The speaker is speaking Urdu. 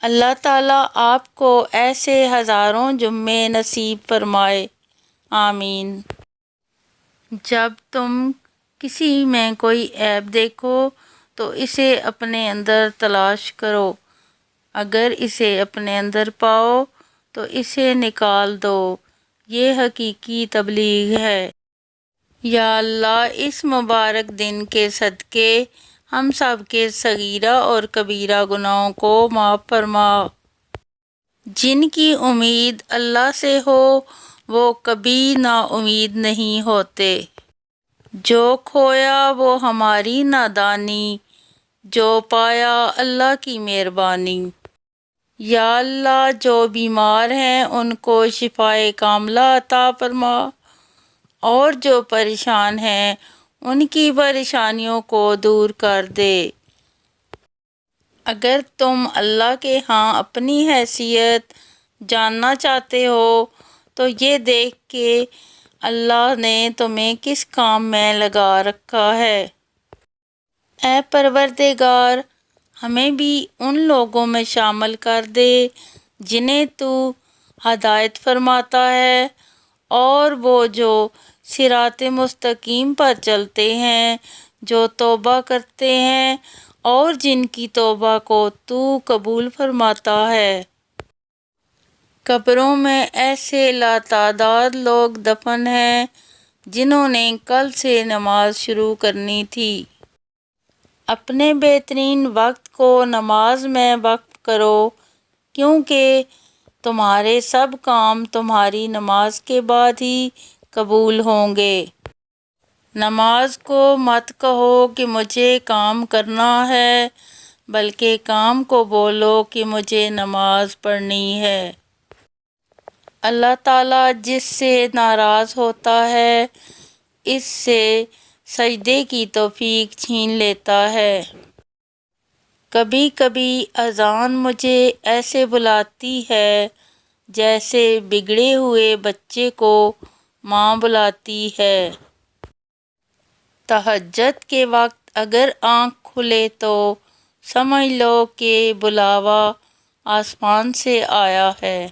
اللہ تعالیٰ آپ کو ایسے ہزاروں جمعے نصیب فرمائے، آمین۔ جب تم کسی میں کوئی عیب دیکھو تو اسے اپنے اندر تلاش کرو، اگر اسے اپنے اندر پاؤ تو اسے نکال دو، یہ حقیقی تبلیغ ہے۔ یا اللہ، اس مبارک دن کے صدقے ہم سب کے صغیرہ اور کبیرہ گناہوں کو معاف فرما۔ جن کی امید اللہ سے ہو وہ کبھی نا امید نہیں ہوتے۔ جو کھویا وہ ہماری نادانی، جو پایا اللہ کی مہربانی۔ یا اللہ، جو بیمار ہیں ان کو شفائے کاملہ عطا فرما، اور جو پریشان ہیں ان کی پریشانیوں کو دور کر دے۔ اگر تم اللہ کے ہاں اپنی حیثیت جاننا چاہتے ہو تو یہ دیکھ کہ اللہ نے تمہیں کس کام میں لگا رکھا ہے۔ اے پروردگار، ہمیں بھی ان لوگوں میں شامل کر دے جنہیں تو ہدایت فرماتا ہے، اور وہ جو صراط مستقیم پر چلتے ہیں، جو توبہ کرتے ہیں اور جن کی توبہ کو تو قبول فرماتا ہے۔ قبروں میں ایسے لاتعداد لوگ دفن ہیں جنہوں نے کل سے نماز شروع کرنی تھی۔ اپنے بہترین وقت کو نماز میں وقف کرو، کیونکہ تمہارے سب کام تمہاری نماز کے بعد ہی قبول ہوں گے۔ نماز کو مت کہو کہ مجھے کام کرنا ہے، بلکہ کام کو بولو کہ مجھے نماز پڑھنی ہے۔ اللہ تعالیٰ جس سے ناراض ہوتا ہے اس سے سجدے کی توفیق چھین لیتا ہے۔ کبھی کبھی اذان مجھے ایسے بلاتی ہے جیسے بگڑے ہوئے بچے کو ماں بلاتی ہے۔ تہجد کے وقت اگر آنکھ کھلے تو سمجھ لو کہ بلاوا آسمان سے آیا ہے۔